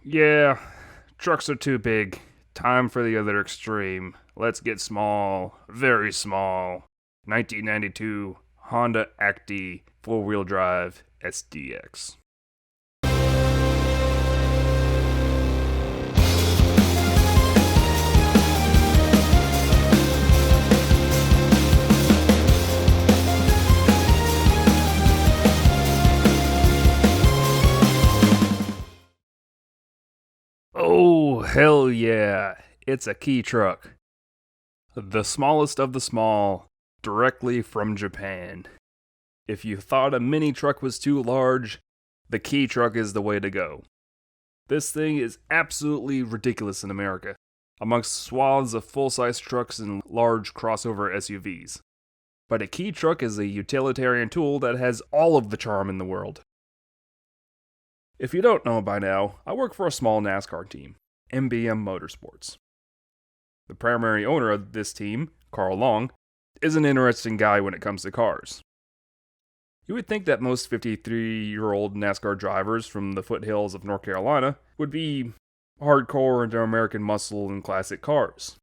Yeah, trucks are too big. Time for the other extreme. Let's get small, very small. 1992 Honda Acty 4-wheel drive SDX. Oh, hell yeah. It's a key truck. The smallest of the small, directly from Japan. If you thought a mini truck was too large, the key truck is the way to go. This thing is absolutely ridiculous in America, amongst swaths of full-size trucks and large crossover SUVs. But a key truck is a utilitarian tool that has all of the charm in the world. If you don't know by now, I work for a small NASCAR team, MBM Motorsports. The primary owner of this team, Carl Long, is an interesting guy when it comes to cars. You would think that most 53-year-old NASCAR drivers from the foothills of North Carolina would be hardcore into American muscle and classic cars.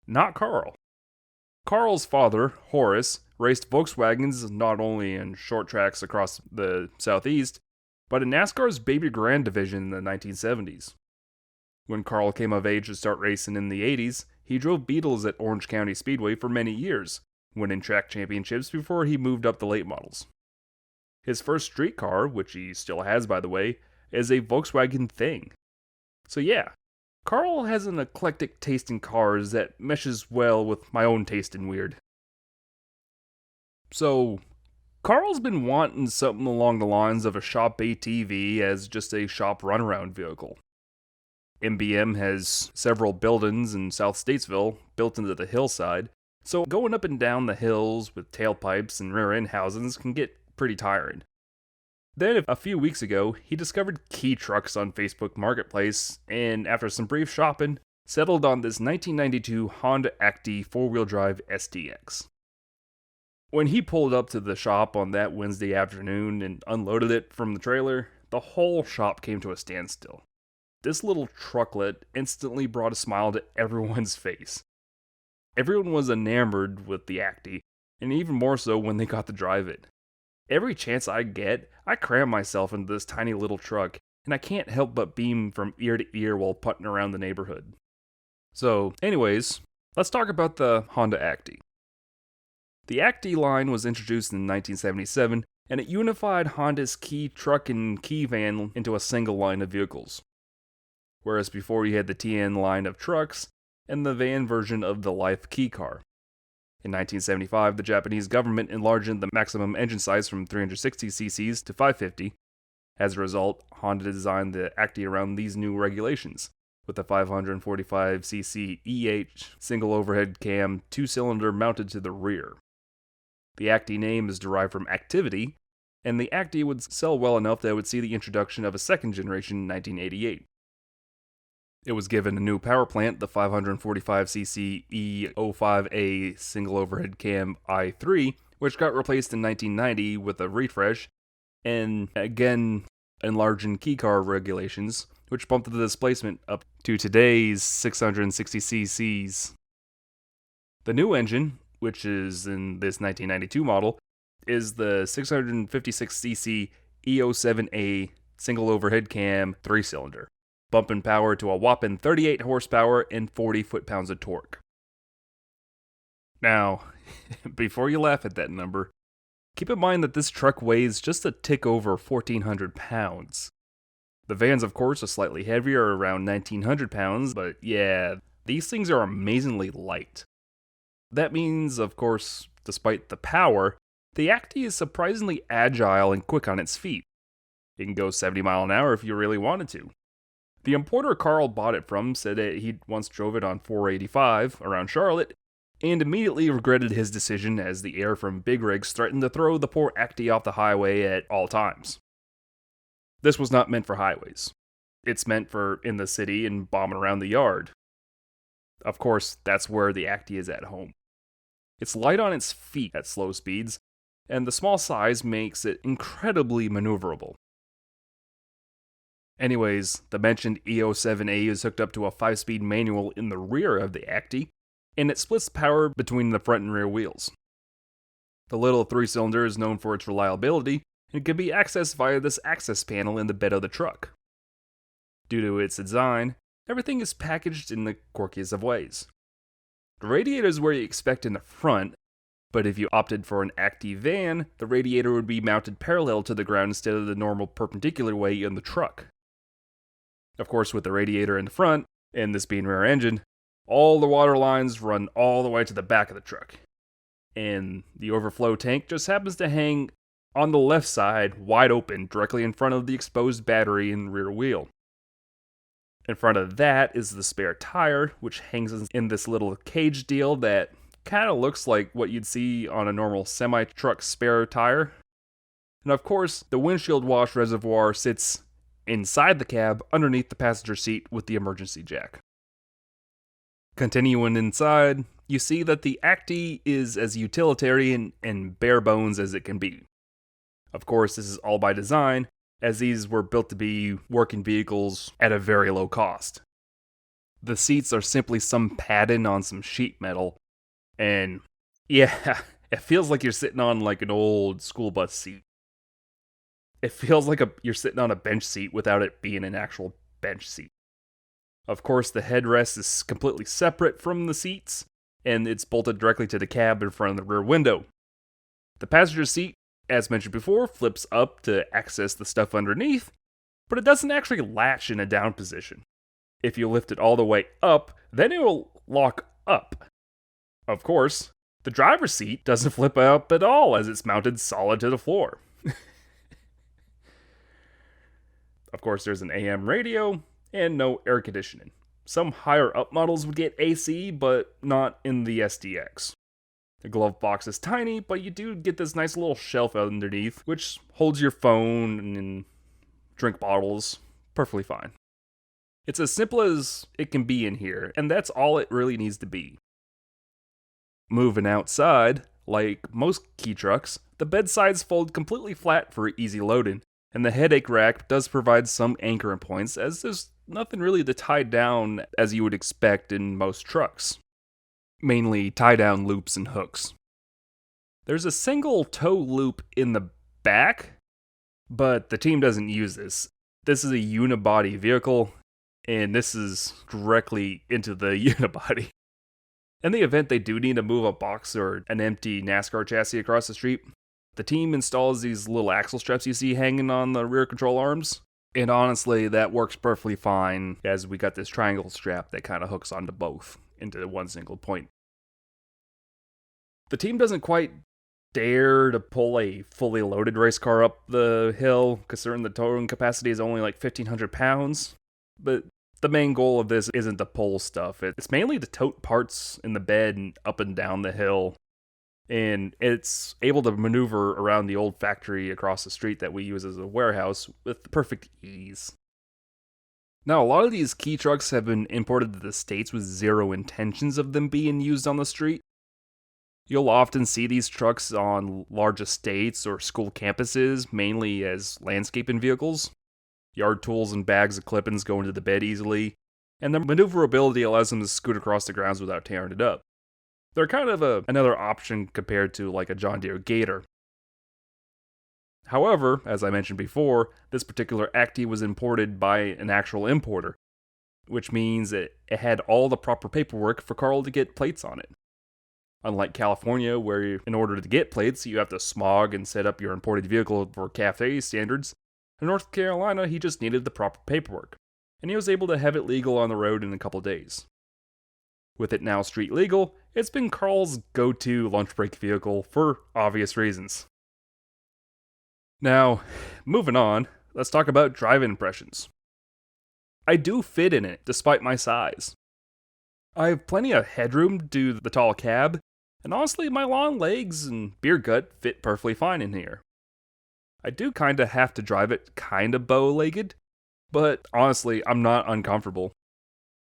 Not Carl. Carl's father, Horace, raced Volkswagens not only in short tracks across the southeast, but in NASCAR's Baby Grand division in the 1970s. When Carl came of age to start racing in the 80s, he drove Beetles at Orange County Speedway for many years, winning track championships before he moved up the late models. His first street car, which he still has by the way, is a Volkswagen Thing. So yeah, Carl has an eclectic taste in cars that meshes well with my own taste in weird. So, Carl's been wanting something along the lines of a shop ATV as just a shop runaround vehicle. MBM has several buildings in South Statesville built into the hillside, so going up and down the hills with tailpipes and rear end housings can get pretty tiring. Then, a few weeks ago, he discovered key trucks on Facebook Marketplace, and after some brief shopping, settled on this 1992 Honda Acty 4-wheel drive SDX. When he pulled up to the shop on that Wednesday afternoon and unloaded it from the trailer, the whole shop came to a standstill. This little trucklet instantly brought a smile to everyone's face. Everyone was enamored with the Acty, and even more so when they got to drive it. Every chance I get, I cram myself into this tiny little truck, and I can't help but beam from ear to ear while putting around the neighborhood. So, anyways, let's talk about the Honda Acty. The Acty line was introduced in 1977, and it unified Honda's key truck and key van into a single line of vehicles. Whereas before you had the TN line of trucks and the van version of the Life key car. In 1975, the Japanese government enlarged the maximum engine size from 360 cc's to 550. As a result, Honda designed the Acty around these new regulations, with the 545cc EH single overhead cam 2-cylinder mounted to the rear. The Acty name is derived from activity, and the Acty would sell well enough that it would see the introduction of a second generation in 1988. It was given a new power plant, the 545cc E05A single overhead cam i3, which got replaced in 1990 with a refresh, and again enlarging key car regulations, which bumped the displacement up to today's 660cc's. The new engine, which is in this 1992 model, is the 656cc E07A single overhead cam 3-cylinder. Bumping power to a whopping 38 horsepower and 40 foot-pounds of torque. Now, before you laugh at that number, keep in mind that this truck weighs just a tick over 1,400 pounds. The vans, of course, are slightly heavier, around 1,900 pounds, but yeah, these things are amazingly light. That means, of course, despite the power, the Acty is surprisingly agile and quick on its feet. It can go 70 miles an hour if you really wanted to. The importer Carl bought it from said that he once drove it on 485 around Charlotte, and immediately regretted his decision as the air from big rigs threatened to throw the poor Acty off the highway at all times. This was not meant for highways. It's meant for in the city and bombing around the yard. Of course, that's where the Acty is at home. It's light on its feet at slow speeds, and the small size makes it incredibly maneuverable. Anyways, the mentioned EO7A is hooked up to a 5-speed manual in the rear of the Acty, and it splits power between the front and rear wheels. The little 3-cylinder is known for its reliability and can be accessed via this access panel in the bed of the truck. Due to its design, everything is packaged in the quirkiest of ways. The radiator is where you expect in the front, but if you opted for an Acty van, the radiator would be mounted parallel to the ground instead of the normal perpendicular way in the truck. Of course, with the radiator in the front, and this being rear engine, all the water lines run all the way to the back of the truck. And the overflow tank just happens to hang on the left side, wide open, directly in front of the exposed battery and rear wheel. In front of that is the spare tire, which hangs in this little cage deal that kind of looks like what you'd see on a normal semi-truck spare tire. And of course, the windshield wash reservoir sits inside the cab underneath the passenger seat with the emergency jack. Continuing inside, you see that the Acty is as utilitarian and bare bones as it can be. Of course, this is all by design, as these were built to be working vehicles at a very low cost. The seats are simply some padding on some sheet metal, and yeah, it feels like you're sitting on like an old school bus seat. It feels like you're sitting on a bench seat without it being an actual bench seat. Of course, the headrest is completely separate from the seats, and it's bolted directly to the cab in front of the rear window. The passenger seat, as mentioned before, flips up to access the stuff underneath, but it doesn't actually latch in a down position. If you lift it all the way up, then it will lock up. Of course, the driver's seat doesn't flip up at all as it's mounted solid to the floor. Of course, there's an AM radio and no air conditioning. Some higher up models would get AC, but not in the SDX. The glove box is tiny, but you do get this nice little shelf underneath, which holds your phone and drink bottles perfectly fine. It's as simple as it can be in here, and that's all it really needs to be. Moving outside, like most key trucks, the bed sides fold completely flat for easy loading, and the headache rack does provide some anchoring points, as there's nothing really to tie down as you would expect in most trucks. Mainly tie-down loops and hooks. There's a single tow loop in the back, but the team doesn't use this. This is a unibody vehicle, and this is directly into the unibody. In the event they do need to move a box or an empty NASCAR chassis across the street, the team installs these little axle straps you see hanging on the rear control arms, and honestly, that works perfectly fine, as we got this triangle strap that kind of hooks onto both into one single point. The team doesn't quite dare to pull a fully loaded race car up the hill, considering the towing capacity is only like 1,500 pounds, but the main goal of this isn't to pull stuff. It's mainly to tote parts in the bed and up and down the hill, and it's able to maneuver around the old factory across the street that we use as a warehouse with perfect ease. Now, a lot of these key trucks have been imported to the States with zero intentions of them being used on the street. You'll often see these trucks on large estates or school campuses, mainly as landscaping vehicles. Yard tools and bags of clippings go into the bed easily, and their maneuverability allows them to scoot across the grounds without tearing it up. They're kind of another option compared to like a John Deere Gator. However, as I mentioned before, this particular Acty was imported by an actual importer, which means it had all the proper paperwork for Carl to get plates on it. Unlike California, where in order to get plates, you have to smog and set up your imported vehicle for CAFE standards, in North Carolina, he just needed the proper paperwork, and he was able to have it legal on the road in a couple days. With it now street legal, it's been Carl's go-to lunch break vehicle for obvious reasons. Now, moving on, let's talk about driving impressions. I do fit in it, despite my size. I have plenty of headroom due to the tall cab, and honestly, my long legs and beer gut fit perfectly fine in here. I do kinda have to drive it kinda bow-legged, but honestly, I'm not uncomfortable.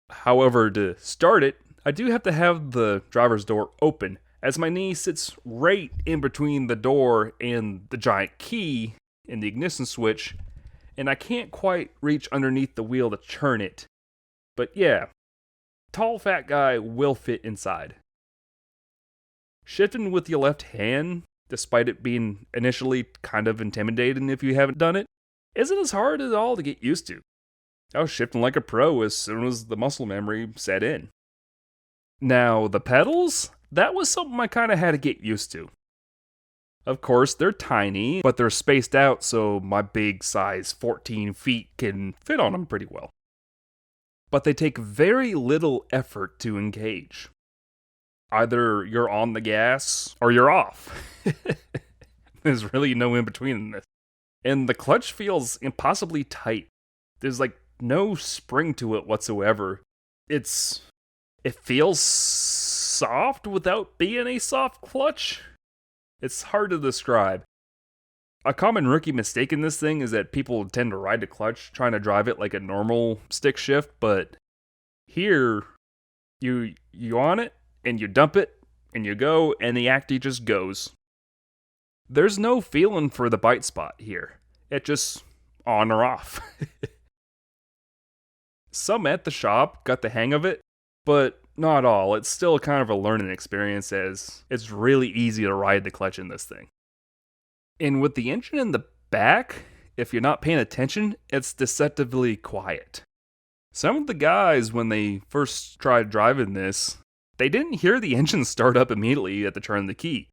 However, to start it, I do have to have the driver's door open, as my knee sits right in between the door and the giant key in the ignition switch, and I can't quite reach underneath the wheel to turn it. But yeah, tall fat guy will fit inside. Shifting with your left hand, despite it being initially kind of intimidating if you haven't done it, isn't as hard at all to get used to. I was shifting like a pro as soon as the muscle memory set in. Now, the pedals, that was something I kind of had to get used to. Of course, they're tiny, but they're spaced out so my big size 14 feet can fit on them pretty well. But they take very little effort to engage. Either you're on the gas or you're off. There's really no in between in this. And the clutch feels impossibly tight. There's like no spring to it whatsoever. It feels soft without being a soft clutch. It's hard to describe. A common rookie mistake in this thing is that people tend to ride the clutch trying to drive it like a normal stick shift, but here, you on it, and you dump it, and you go, and the Acty just goes. There's no feeling for the bite spot here. It just on or off. Some at the shop got the hang of it, but not all. It's still kind of a learning experience as it's really easy to ride the clutch in this thing. And with the engine in the back, if you're not paying attention, it's deceptively quiet. Some of the guys, when they first tried driving this, they didn't hear the engine start up immediately at the turn of the key.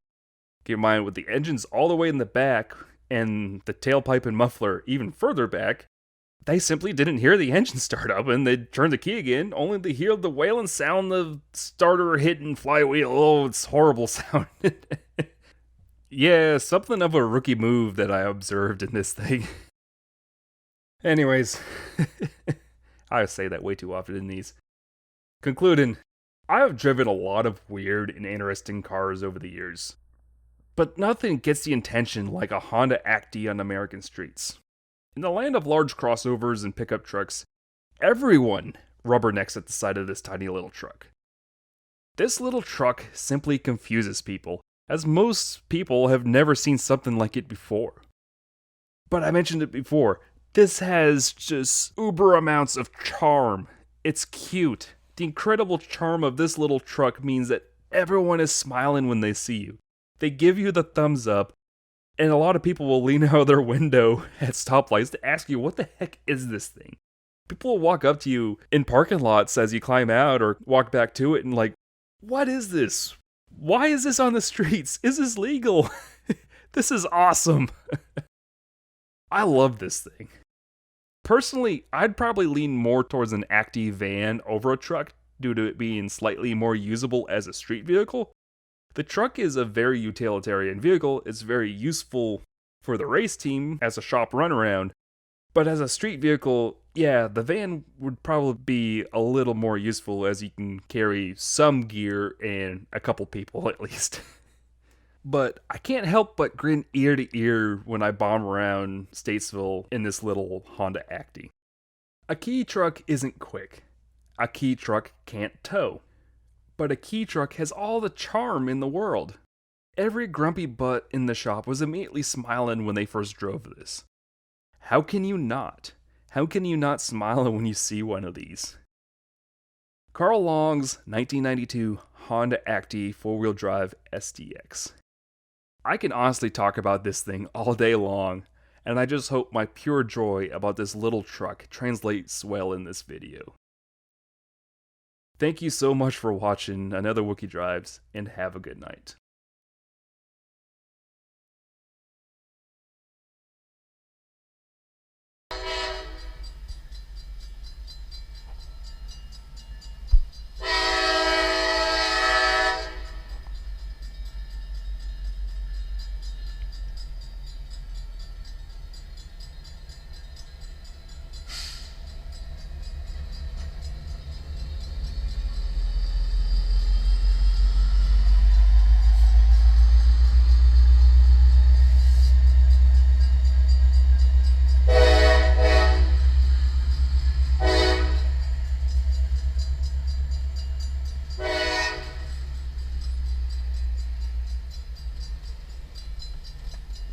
Keep in mind, with the engines all the way in the back and the tailpipe and muffler even further back, they simply didn't hear the engine start up, and they'd turn the key again, only to hear the wailing sound of starter hitting flywheel. Oh, it's horrible sound. Yeah, something of a rookie move that I observed in this thing. Anyways, I say that way too often in these. Concluding, I have driven a lot of weird and interesting cars over the years, but nothing gets the attention like a Honda Acty on American streets. In the land of large crossovers and pickup trucks, everyone rubbernecks at the sight of this tiny little truck. This little truck simply confuses people, as most people have never seen something like it before. But I mentioned it before, this has just uber amounts of charm. It's cute. The incredible charm of this little truck means that everyone is smiling when they see you. They give you the thumbs up, and a lot of people will lean out their window at stoplights to ask you, what the heck is this thing? People will walk up to you in parking lots as you climb out or walk back to it and like, what is this? Why is this on the streets? Is this legal? This is awesome. I love this thing. Personally, I'd probably lean more towards an Acty van over a truck due to it being slightly more usable as a street vehicle. The truck is a very utilitarian vehicle. It's very useful for the race team as a shop runaround. But as a street vehicle, yeah, the van would probably be a little more useful as you can carry some gear and a couple people at least. But I can't help but grin ear to ear when I bomb around Statesville in this little Honda Acty. A key truck isn't quick. A key truck can't tow. But a key truck has all the charm in the world. Every grumpy butt in the shop was immediately smiling when they first drove this. How can you not? How can you not smile when you see one of these? Carl Long's 1992 Honda Acty 4-wheel drive SDX. I can honestly talk about this thing all day long, and I just hope my pure joy about this little truck translates well in this video. Thank you so much for watching another Wookie Drives, and have a good night.